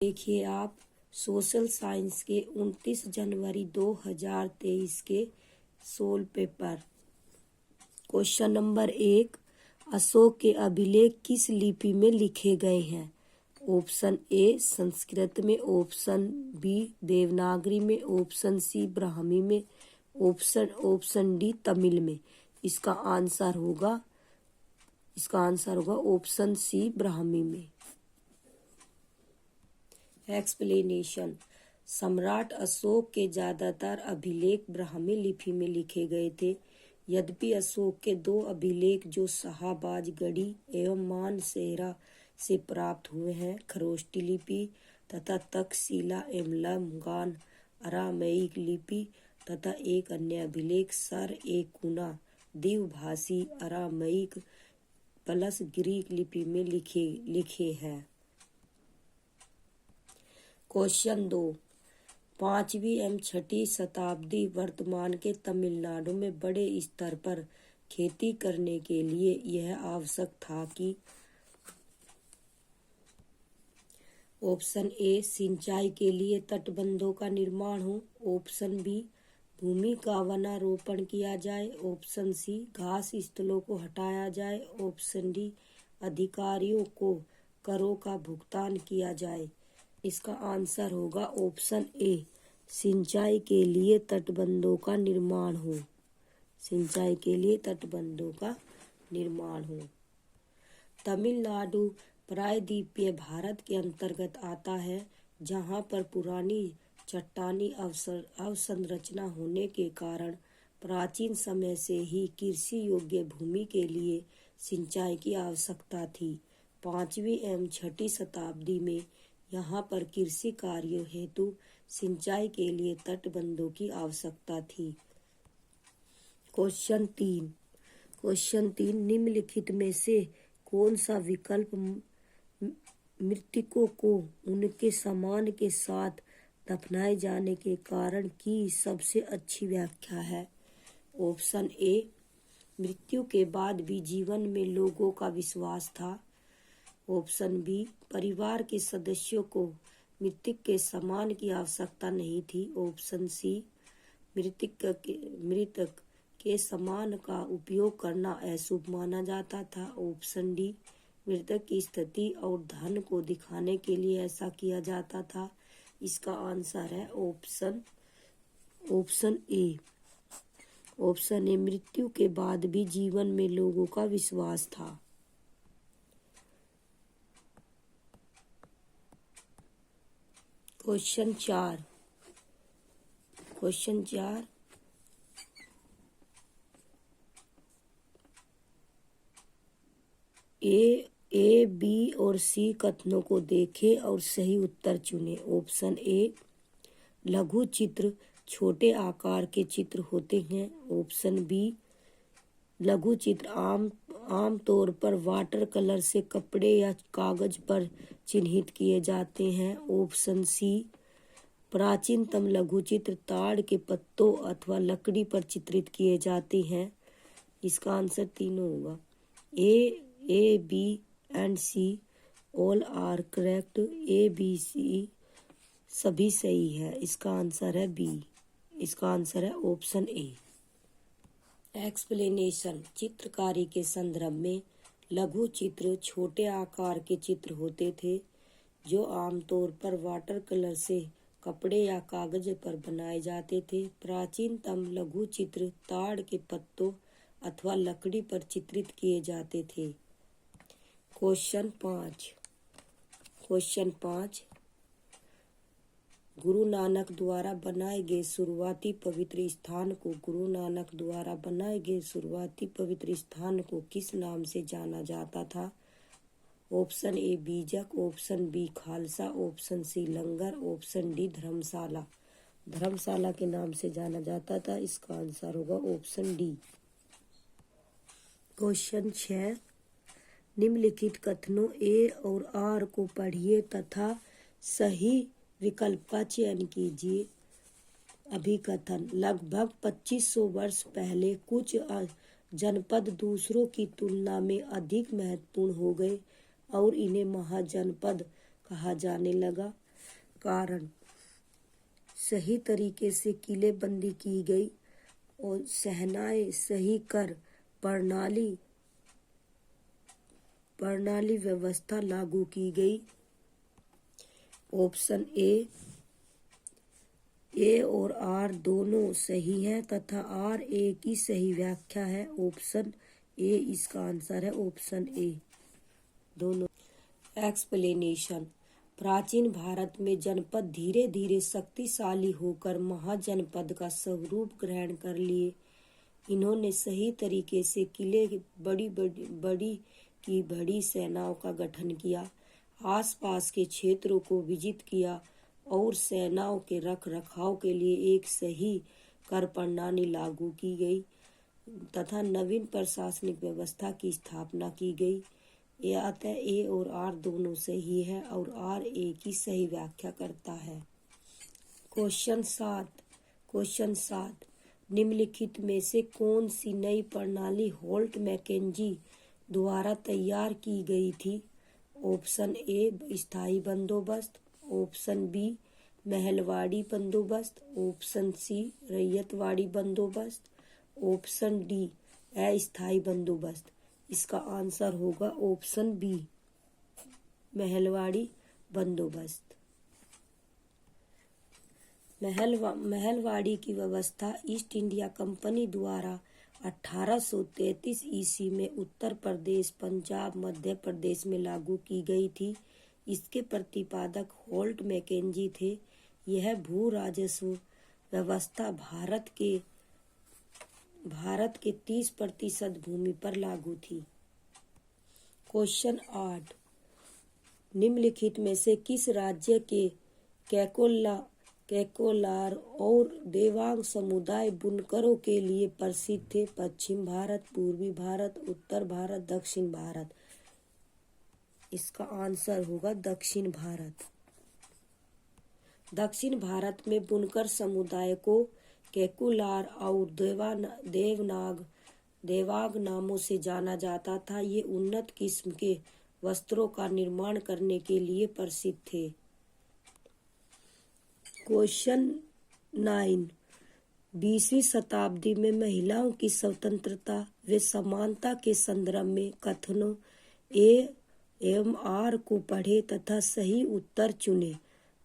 देखिए आप social science के 29 जनवरी 2023 के solved paper. Question number 1, Ashok के अभिलेख किस लिपि में लिखे गए हैं? ऑप्शन ए संस्कृत में, ऑप्शन बी देवनागरी में, ऑप्शन सी ब्राह्मी में, ऑप्शन डी तमिल में। इसका आंसर होगा ऑप्शन सी ब्राह्मी में। एक्सप्लेनेशन। सम्राट अशोक के ज्यादातर अभिलेख ब्राह्मी लिपि में लिखे गए थे। यद्यपि अशोक के 2 अभिलेख जो शाहबाजगढ़ी एवं मानसेरा से प्राप्त हुए हैं, खरोष्टी लिपि तथा तक्षशिला एवं गान अरामैक लिपि, तथा एक अन्य अभिलेख सर-ए-कुना द्विभाषी अरामैक प्लस ग्रीक लिपि में लिखे हैं। क्वेश्चन 2, 5वीं एवं 6वीं शताब्दी वर्तमान के तमिलनाडु में बड़े स्तर पर खेती करने के लिए यह आवश्यक था कि ऑप्शन ए सिंचाई के लिए तटबंधों का निर्माण हो, ऑप्शन बी भूमि का वनारोपण किया जाए, ऑप्शन सी घास स्थलों को हटाया जाए, ऑप्शन डी अधिकारियों को करों का भुगतान किया जाए। इसका आंसर होगा ऑप्शन ए सिंचाई के लिए तटबंधों का निर्माण हो। सिंचाई के लिए तटबंधों का निर्माण हो। तमिलनाडु प्रायद्वीपीय भारत के अंतर्गत आता है, जहां पर पुरानी चट्टानी अवसंरचना होने के कारण प्राचीन समय से ही कृषि योग्य भूमि के लिए सिंचाई की आवश्यकता थी। 5वीं एवं 6वीं शताब्दी में यहाँ पर कृषि कार्यों हेतु सिंचाई के लिए तटबंधों की आवश्यकता थी। क्वेश्चन 3, निम्नलिखित में से कौन सा विकल्प मृतकों को उनके सामान के साथ दफनाए जाने के कारण की सबसे अच्छी व्याख्या है? ऑप्शन ए मृत्यु के बाद भी जीवन में लोगों का विश्वास था, ऑप्शन बी परिवार के सदस्यों को मृतक के सामान की आवश्यकता नहीं थी, ऑप्शन सी मृतक के सामान का उपयोग करना अशुभ माना जाता था, ऑप्शन डी मृतक की स्थिति और धन को दिखाने के लिए ऐसा किया जाता था। इसका आंसर है ऑप्शन ए मृत्यु के बाद भी जीवन में लोगों का विश्वास था। क्वेश्चन 4, ए बी और सी कथनों को देखें और सही उत्तर चुनें। ऑप्शन ए लघु चित्र छोटे आकार के चित्र होते हैं, ऑप्शन बी लघु चित्र आम तौर पर वाटर कलर से कपड़े या कागज पर चिन्हित किए जाते हैं, ऑप्शन सी प्राचीनतम लघु चित्र ताड़ के पत्तों अथवा लकड़ी पर चित्रित किए जाते हैं। इसका आंसर तीनों होगा। A B and C all are correct. A B C सभी सही है। इसका आंसर है बी। इसका आंसर है ऑप्शन ए। एक्सप्लेनेशन। चित्रकारी के संदर्भ में लघु चित्र छोटे आकार के चित्र होते थे जो आमतौर पर वाटर कलर से कपड़े या कागज पर बनाए जाते थे। प्राचीनतम लघु चित्र ताड़ के पत्तों अथवा लकड़ी पर चित्रित किए जाते थे। क्वेश्चन 5, गुरु नानक द्वारा बनाए गए शुरुआती पवित्र स्थान को किस नाम से जाना जाता था? Option A Bijak, option B Khalsa, option C langar, option D dharamshala के नाम से जाना जाता था। इसका आंसर होगा ऑप्शन डी। क्वेश्चन 6, निम्नलिखित कथनों ए और आर को पढ़िए तथा सही विकल्प का चयन कीजिए। अभिकथन। लगभग 2500 वर्ष पहले कुछ जनपद दूसरों की तुलना में अधिक महत्वपूर्ण हो गए और इन्हें महाजनपद कहा जाने लगा। कारण सही तरीके से किलेबंदी की गई और शहनाई सही कर प्रणाली व्यवस्था लागू की गई। ऑप्शन ए और आर दोनों सही हैं तथा आर ए की सही व्याख्या है। ऑप्शन ए इसका आंसर है, ऑप्शन ए दोनों। एक्सप्लेनेशन। प्राचीन भारत में जनपद धीरे धीरे शक्तिशाली होकर महाजनपद का स्वरूप ग्रहण कर लिए। इन्होंने सही तरीके से किले बड़ी सेनाओं का गठन किया, आसपास के क्षेत्रों को विजित किया और सेनाओं के रख रखाव के लिए एक सही कर प्रणाली लागू की गई तथा नवीन प्रशासनिक व्यवस्था की स्थापना की गई। अतः ए और आर दोनों सही है और आर ए की सही व्याख्या करता है। क्वेश्चन 7 निम्नलिखित में से कौन सी नई प्रणाली होल्ट मैकेंजी द्वारा तैयार की गई थी? ऑप्शन ए स्थायी बंदोबस्त, ऑप्शन बी महलवाड़ी बंदोबस्त, ऑप्शन सी रैयतवाड़ी बंदोबस्त, ऑप्शन डी अस्थायी बंदोबस्त। इसका आंसर होगा ऑप्शन बी महलवाड़ी बंदोबस्त। महलवाड़ी की व्यवस्था ईस्ट इंडिया कंपनी द्वारा 1833 ईस्वी में उत्तर प्रदेश, पंजाब, मध्य प्रदेश में लागू की गई थी। इसके प्रतिपादक होल्ट मैकेंजी थे। यह भू राजस्व व्यवस्था भारत के 30% भूमि पर लागू थी। क्वेश्चन 8 निम्नलिखित में से किस राज्य के कैकोलार और देवांग समुदाय बुनकरों के लिए प्रसिद्ध थे? पश्चिम भारत, पूर्वी भारत, उत्तर भारत, दक्षिण भारत। इसका आंसर होगा दक्षिण भारत। दक्षिण भारत में बुनकर समुदाय को कैकुलार और देवांग नामों से जाना जाता था। ये उन्नत किस्म के वस्त्रों का निर्माण करने के लिए प्रसिद्ध थे। क्वेश्चन 9 20वीं शताब्दी में महिलाओं की स्वतंत्रता व समानता के संदर्भ में कथनों ए एवं आर को पढ़े तथा सही उत्तर चुने।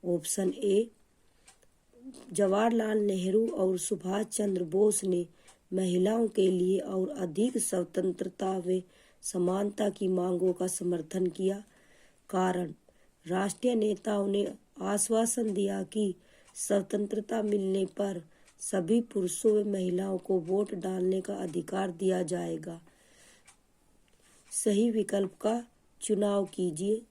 ऑप्शन ए जवाहरलाल नेहरू और सुभाष चंद्र बोस ने महिलाओं के लिए और अधिक स्वतंत्रता व समानता की मांगों का समर्थन किया। कारण राष्ट्रीय नेताओं ने आश्वासन दिया कि स्वतंत्रता मिलने पर सभी पुरुषों व महिलाओं को वोट डालने का अधिकार दिया जाएगा। सही विकल्प का चुनाव कीजिए।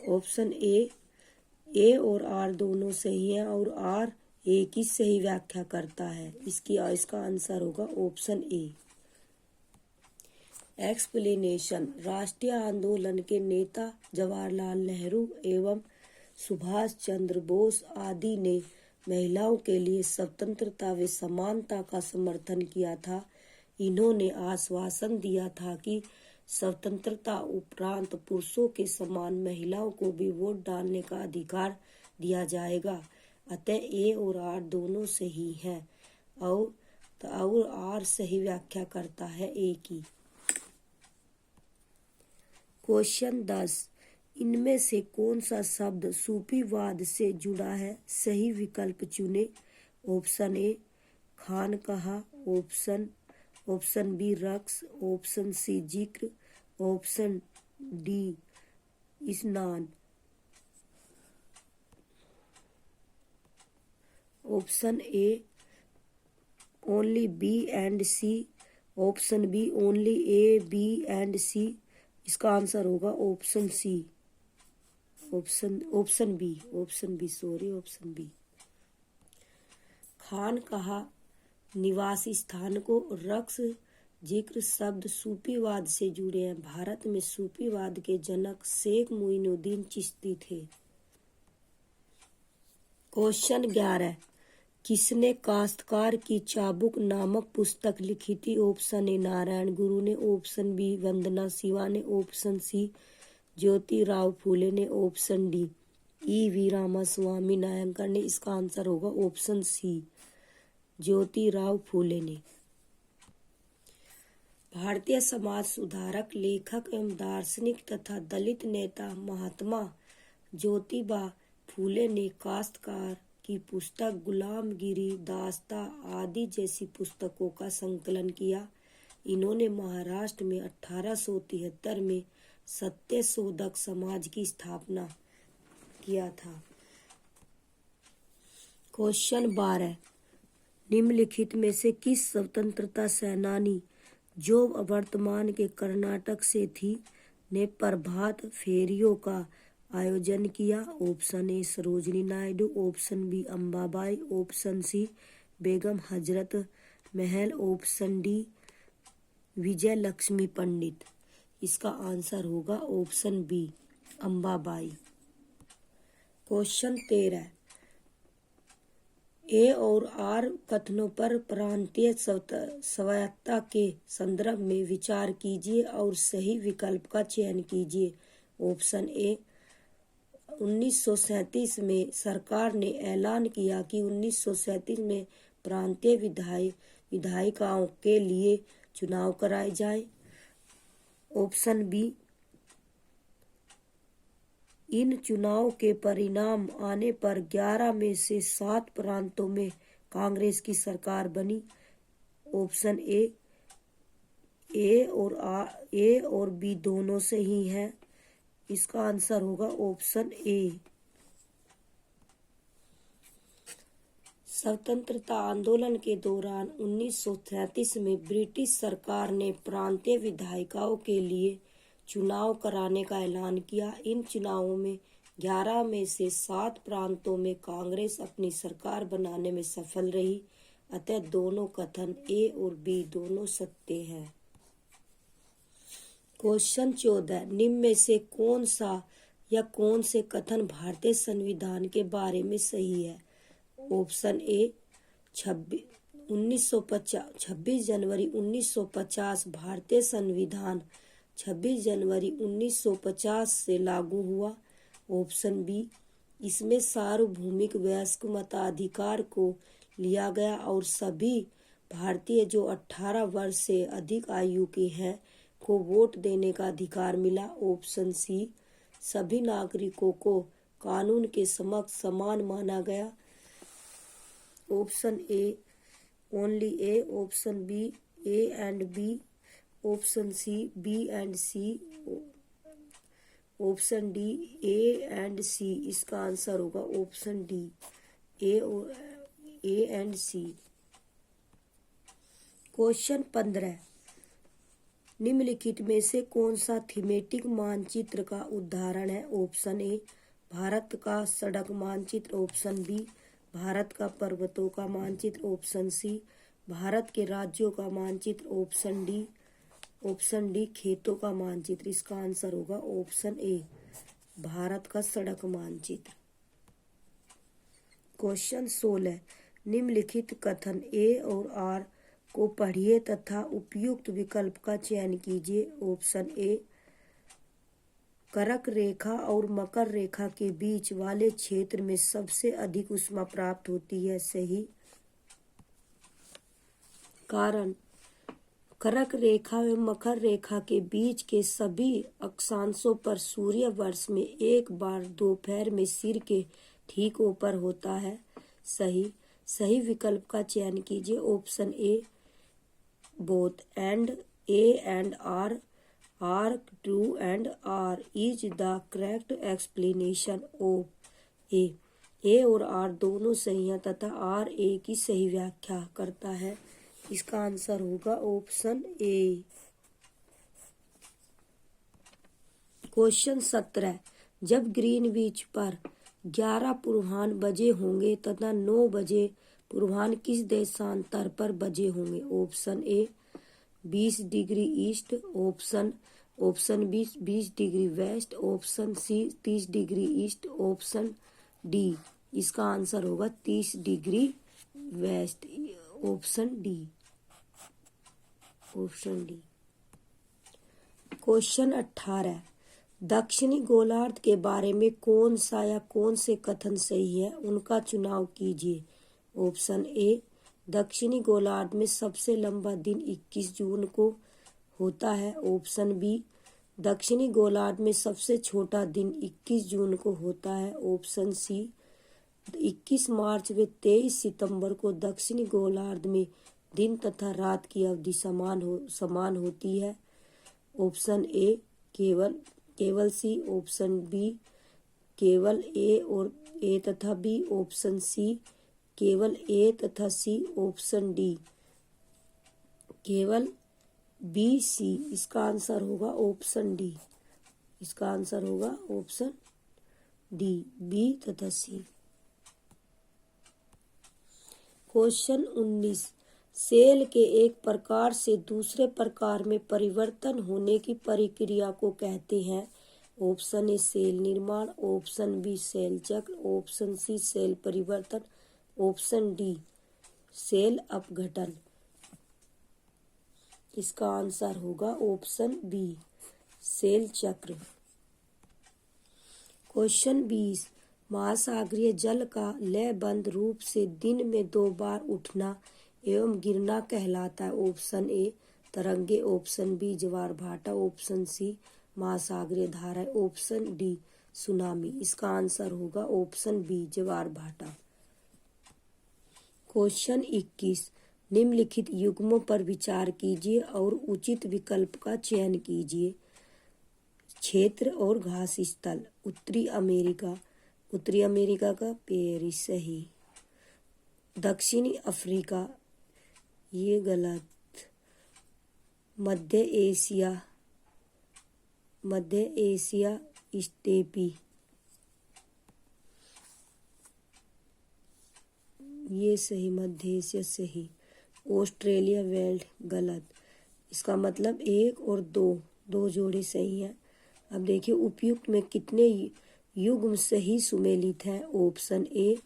ऑप्शन ए और आर दोनों सही हैं और आर ए की सही व्याख्या करता है। इसका आंसर होगा ऑप्शन ए। एक्सप्लेनेशन। राष्ट्रीय आंदोलन के नेता जवाहरलाल नेहरू एवं सुभाष चंद्र बोस आदि ने महिलाओं के लिए स्वतंत्रता व समानता का समर्थन किया था। इन्होंने आश्वासन दिया था कि स्वतंत्रता उपरांत पुरुषों के समान महिलाओं को भी वोट डालने का अधिकार दिया जाएगा। अतः ए और आर दोनों सही हैं और आर सही व्याख्या करता है ए की। क्वेश्चन 10 इनमें से कौन सा शब्द सूफीवाद से जुड़ा है? सही विकल्प चुने। ऑप्शन ए खानकाहा, ऑप्शन बी रक्स, ऑप्शन सी जिक्र, ऑप्शन डी स्नान। Option A only B and C, option B only A B and C. इसका आंसर होगा ऑप्शन सी, ऑप्शन बी। खानकाहा निवासी स्थान को रक्स जिक्र शब्द सूफीवाद से जुड़े हैं। भारत में सूफीवाद के जनक शेख मोइनुद्दीन चिश्ती थे। क्वेश्चन 11 किसने काश्तकार की चाबुक नामक पुस्तक लिखी थी? ऑप्शन ए नारायण गुरु ने, ऑप्शन बी वंदना शिवा ने, ऑप्शन सी ज्योतिराव फूले ने, option D EV. Ramaswamy Naikar ने। इसका आंसर होगा ऑप्शन सी ज्योतिराव फूले ने। भारतीय समाज सुधारक, लेखक एवं दार्शनिक तथा दलित नेता महात्मा ज्योतिबा फूले ने काश्तकार की पुस्तक, गुलामगिरी दास्ता आदि जैसी पुस्तकों का संकलन किया। इन्होंने महाराष्ट्र में 1873 में सत्यशोधक समाज की स्थापना किया था। क्वेश्चन 12, निम्नलिखित में से किस स्वतंत्रता सेनानी जो वर्तमान के कर्नाटक से थी ने प्रभात फेरियों का आयोजन किया? Option A Sarojini Naidu, option B Ambabai, option C Begum Hazrat Mahal, option D Vijay Lakshmi Pandit. इसका आंसर होगा option B Ambabai. Question 13, A और आर कथनों पर प्रांतीय स्वायत्तता के संदर्भ में विचार कीजिए और सही विकल्प का चयन कीजिए। ऑप्शन ए 1937 में सरकार ने ऐलान किया कि 1937 में प्रांतीय विधायिकाओं के लिए चुनाव कराए जाए। ऑप्शन बी इन चुनाव के परिणाम आने पर 11 में से 7 प्रांतों में कांग्रेस की सरकार बनी। ऑप्शन ए और बी दोनों सही हैं। इसका आंसर होगा ऑप्शन ए। स्वतंत्रता आंदोलन के दौरान 1937 में ब्रिटिश सरकार ने प्रांतीय विधायिकाओं के लिए चुनाव कराने का ऐलान किया। इन चुनावों में 11 में से 7 प्रांतों में कांग्रेस अपनी सरकार बनाने में सफल रही। अतः दोनों कथन ए और बी दोनों सत्य हैं। क्वेश्चन 14, निम्न में से कौन सा या कौन से कथन भारतीय संविधान के बारे में सही है? ऑप्शन ए 26 जनवरी 1950 भारतीय संविधान 26 जनवरी 1950 से लागू हुआ। ऑप्शन बी इसमें सार्वभौमिक वयस्क मताधिकार को लिया गया और सभी भारतीय जो 18 वर्ष से अधिक आयु के हैं को वोट देने का अधिकार मिला। ऑप्शन सी सभी नागरिकों को कानून के समक्ष समान माना गया। Option A only A, option B A and B, option C B and C, option D A and C. इसका आंसर होगा option D A and C. Question 15, निम्नलिखित में से कौन सा थीमेटिक मानचित्र का उदाहरण है? ऑप्शन ए भारत का सड़क मानचित्र, ऑप्शन बी भारत का पर्वतों का मानचित्र, ऑप्शन सी भारत के राज्यों का मानचित्र, ऑप्शन डी खेतों का मानचित्र। इसका आंसर होगा ऑप्शन ए भारत का सड़क मानचित्र। क्वेश्चन 16, निम्नलिखित कथन ए और आर को पढ़िए तथा उपयुक्त विकल्प का चयन कीजिए। ऑप्शन ए कर्क रेखा और मकर रेखा के बीच वाले क्षेत्र में सबसे अधिक ऊष्मा प्राप्त होती है। सही। कारण कर्क रेखा एवं मकर रेखा के बीच के सभी अक्षांशों पर सूर्य वर्ष में एक बार दोपहर में सिर के ठीक ऊपर होता है। सही विकल्प का चयन कीजिए। Option A both and A and R true and R is the correct explanation of A और आर दोनों सही हैं तथा आर ए की सही व्याख्या करता है। इसका आंसर होगा ऑप्शन ए। क्वेश्चन 17, जब ग्रीनविच पर 11 पूर्वाह्न बजे होंगे तथा 9 बजे पूर्वाह्न किस देशांतर पर बजे होंगे? Option A 20 degree east, option B 20 degree west, option C 30 degree east, option D इसका आंसर होगा 30 degree west. Option D. Option D. Question 18, दक्षिणी गोलार्ध के बारे में कौन सा या कौन से कथन सही है, उनका चुनाव कीजिए। ऑप्शन ए, दक्षिणी गोलार्ध में सबसे लंबा दिन 21 जून को होता है। ऑप्शन बी, दक्षिणी गोलार्ध में सबसे छोटा दिन 21 जून को होता है। ऑप्शन सी, 21 मार्च व 23 सितंबर को दक्षिणी गोलार्ध में दिन तथा रात की अवधि समान होती है। ऑप्शन ए, केवल सी। ऑप्शन बी, केवल ए और ए तथा बी। ऑप्शन सी, केवल ए तथा सी। ऑप्शन डी, केवल बी सी। इसका आंसर होगा ऑप्शन डी। इसका आंसर होगा ऑप्शन डी, बी तथा सी। क्वेश्चन 19, सेल के एक प्रकार से दूसरे प्रकार में परिवर्तन होने की प्रक्रिया को कहते हैं। ऑप्शन ए, सेल निर्माण। ऑप्शन बी, सेल चक्र। ऑप्शन सी, सेल परिवर्तन। ऑप्शन डी, सेल अपघटन। इसका आंसर होगा ऑप्शन बी, सेल चक्र। क्वेश्चन 20, महासागरीय जल का लयबद्ध रूप से दिन में 2 बार उठना एवं गिरना कहलाता है। ऑप्शन ए, तरंगे। ऑप्शन बी, ज्वार भाटा। ऑप्शन सी, महासागरीय धारा। Option D, tsunami. इसका आंसर होगा ऑप्शन बी, ज्वार भाटा। क्वेश्चन 21, निम्नलिखित युग्मों पर विचार कीजिए और उचित विकल्प का चयन कीजिए। क्षेत्र और घास स्थल। उत्तरी अमेरिका। उत्तरी अमेरिका का पेरिस सही। दक्षिणी अफ्रीका, ये गलत। मध्य एशिया। मध्य एशिया स्टेपी, ये सही। मध्य एशिया सही। ऑस्ट्रेलिया वेल्ड गलत। इसका मतलब 1 और 2 जोड़े सही हैं। अब देखिए उपयुक्त में कितने युग्म सही सुमेलित हैं। ऑप्शन ए,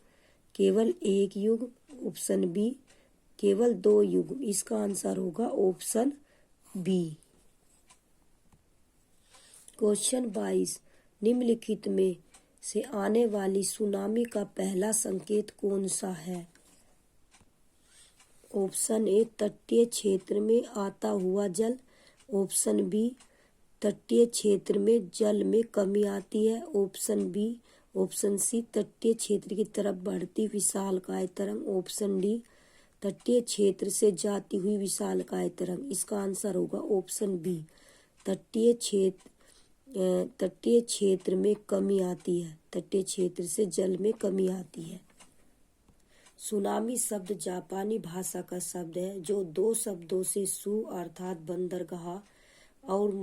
केवल 1 युग्म। ऑप्शन बी, केवल 2 युग्म। इसका आंसर होगा ऑप्शन बी। क्वेश्चन 22, निम्नलिखित में से आने वाली सुनामी का पहला संकेत कौन सा है। ऑप्शन ए, तटीय क्षेत्र में आता हुआ जल। ऑप्शन बी, तटीय क्षेत्र में जल में कमी आती है। Option B. ऑप्शन सी, तटीय क्षेत्र की तरफ बढ़ती विशालकाय तरंग। ऑप्शन डी, तटीय क्षेत्र से जाती हुई विशालकाय तरंग। इसका आंसर होगा ऑप्शन बी, तटीय क्षेत्र में कमी आती है। तटीय क्षेत्र से जल में कमी आती है। सुनामी शब्द जापानी भाषा का शब्द है जो 2 शब्दों से सु अर्थात बंदरगाह और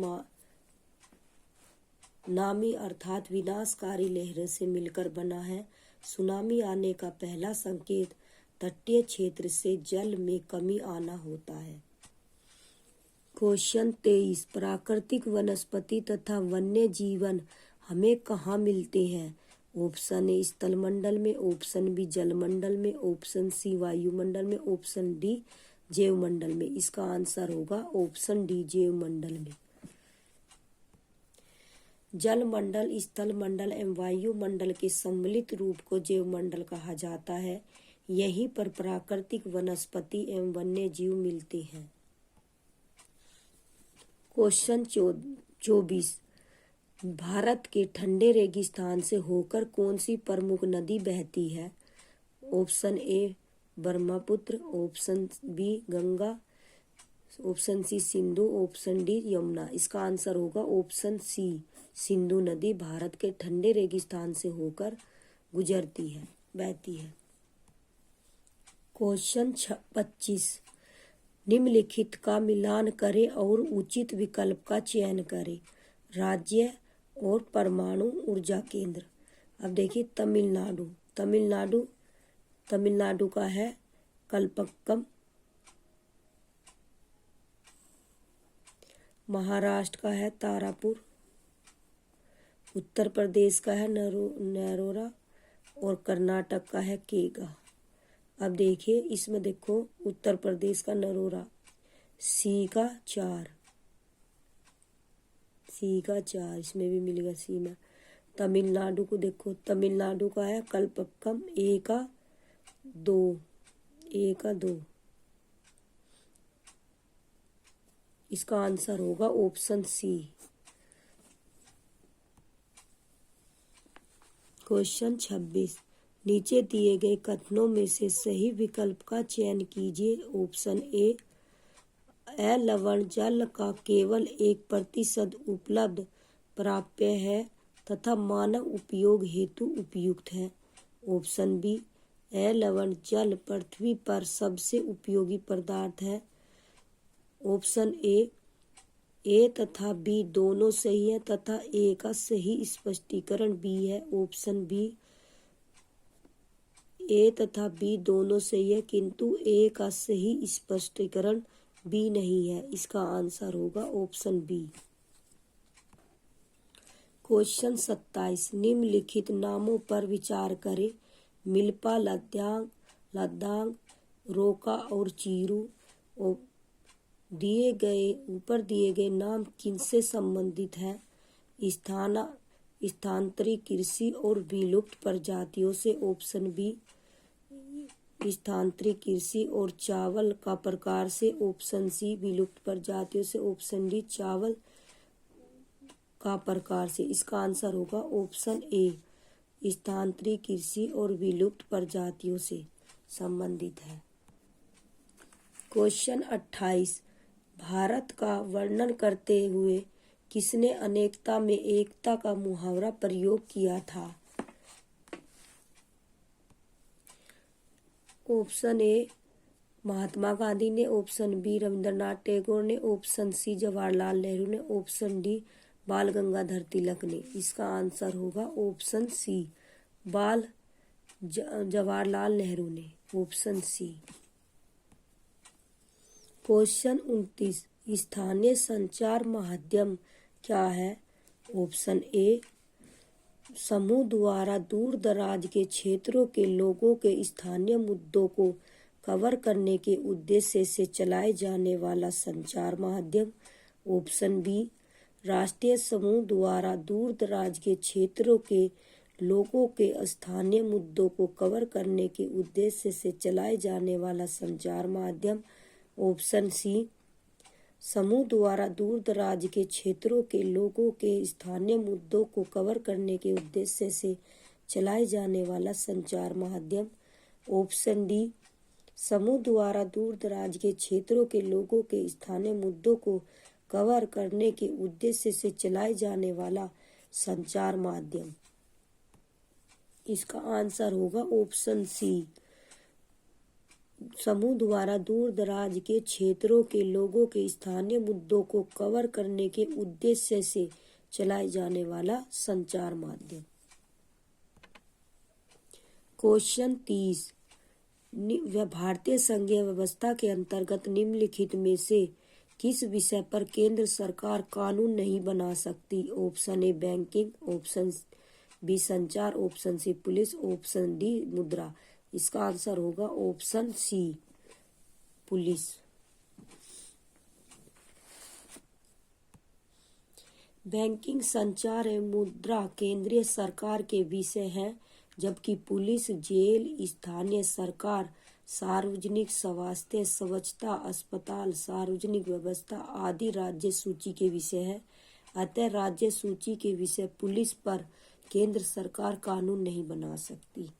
नामी अर्थात विनाशकारी लहरों से मिलकर बना है। सुनामी आने का पहला संकेत तटीय क्षेत्र से जल में कमी आना होता है। क्वेश्चन 23, प्राकृतिक वनस्पति तथा वन्य जीवन हमें कहाँ मिलते हैं। ऑप्शन ए, स्थलमंडल में। ऑप्शन बी, जलमंडल में। ऑप्शन सी, वायुमंडल में। ऑप्शन डी, जैवमंडल में। इसका आंसर होगा ऑप्शन डी, जैवमंडल में। जलमंडल, स्थलमंडल एवं वायुमंडल के सम्मिलित रूप को जैवमंडल कहा जाता है। यहीं पर प्राकृतिक वनस्पति एवं वन्य जीव मिलते हैं। क्वेश्चन 24, भारत के ठंडे रेगिस्तान से होकर कौन सी प्रमुख नदी बहती है। Option A, Brahmaputra. Option B, Ganga. Option C, Sindhu. Option D, Yamuna. इसका आंसर होगा ऑप्शन सी, सिंधु नदी भारत के ठंडे रेगिस्तान से होकर गुजरती है, बहती है। क्वेश्चन 25, निम्नलिखित का मिलान करें और उचित विकल्प का चयन करें। राज्य और परमाणु ऊर्जा केंद्र। अब देखिए तमिलनाडु का है कल्पक्कम। महाराष्ट्र का है तारापुर। उत्तर प्रदेश का है नरोरा और कर्नाटक का है केगा। अब देखिए इसमें देखो उत्तर प्रदेश का नरोरा, सी का 4, इसमें भी मिलेगा सी में। तमिलनाडु को देखो, तमिलनाडु का है कल्पक्कम, ए का 2। इसका आंसर होगा ऑप्शन सी। क्वेश्चन 26, नीचे दिए गए कथनों में से सही विकल्प का चयन कीजिए। ऑप्शन ए, लवण जल का केवल 1% उपलब्ध प्राप्य है तथा मानव उपयोग हेतु उपयुक्त है। ऑप्शन बी, लवण जल पृथ्वी पर सबसे उपयोगी पदार्थ है। ऑप्शन ए तथा बी दोनों सही है तथा ए का सही स्पष्टीकरण बी है। ऑप्शन बी, ए तथा बी दोनों सही है किंतु ए का सही स्पष्टीकरण बी नहीं है। इसका आंसर होगा ऑप्शन बी। क्वेश्चन 27, निम्नलिखित नामों पर विचार करें। मिल्पा, लद्दाख, रोका और चीरू। ऊपर दिए गए नाम किनसे संबंधित है? स्थानांतरित कृषि और विलुप्त प्रजातियों से। ऑप्शन बी, स्थानांतरित कृषि और चावल का प्रकार से। ऑप्शन सी, विलुप्त प्रजातियों से। ऑप्शन डी, चावल का प्रकार से। इसका आंसर होगा ऑप्शन ए, स्थानांतरित कृषि और विलुप्त प्रजातियों से संबंधित है। क्वेश्चन 28, भारत का वर्णन करते हुए किसने अनेकता में एकता का मुहावरा प्रयोग किया था? ऑप्शन ए, महात्मा गांधी ने। ऑप्शन बी, रविंद्रनाथ टैगोर ने। ऑप्शन सी, जवाहरलाल नेहरू ने। ऑप्शन डी, बाल गंगाधर तिलक ने। इसका आंसर होगा ऑप्शन सी, जवाहरलाल नेहरू ने। Option C. क्वेश्चन 29, स्थानीय संचार माध्यम क्या है? ऑप्शन ए, समूह द्वारा दूर दराज के क्षेत्रों के लोगों के स्थानीय मुद्दों को कवर करने के उद्देश्य से चलाए जाने वाला संचार माध्यम। ऑप्शन बी, राष्ट्रीय समूह द्वारा दूर दराज के क्षेत्रों के लोगों के स्थानीय मुद्दों को कवर करने के उद्देश्य से चलाए जाने वाला संचार माध्यम। ऑप्शन सी, समूह द्वारा दूर दराज के क्षेत्रों के लोगों के स्थानीय मुद्दों को कवर करने के उद्देश्य से चलाए जाने वाला संचार माध्यम। ऑप्शन डी, समूह द्वारा दूर दराज के क्षेत्रों के लोगों के स्थानीय मुद्दों को कवर करने के उद्देश्य से चलाए जाने वाला संचार माध्यम। इसका आंसर होगा ऑप्शन सी, समूह द्वारा दूर दराज के क्षेत्रों के लोगों के स्थानीय मुद्दों को कवर करने के उद्देश्य से चलाए जाने वाला संचार माध्यम। क्वेश्चन 30, भारतीय संघीय व्यवस्था के अंतर्गत निम्नलिखित में से किस विषय पर केंद्र सरकार कानून नहीं बना सकती? Option A, banking. Option B, संचार। Option C, police. Option D, मुद्रा। इसका आंसर होगा ऑप्शन सी, पुलिस। बैंकिंग, संचार एवं मुद्रा केंद्रीय सरकार के विषय हैं, जबकि पुलिस, जेल, स्थानीय सरकार, सार्वजनिक स्वास्थ्य, स्वच्छता, अस्पताल, सार्वजनिक व्यवस्था आदि राज्य सूची के विषय है। अतः राज्य सूची के विषय पुलिस पर केंद्र सरकार कानून नहीं बना सकती।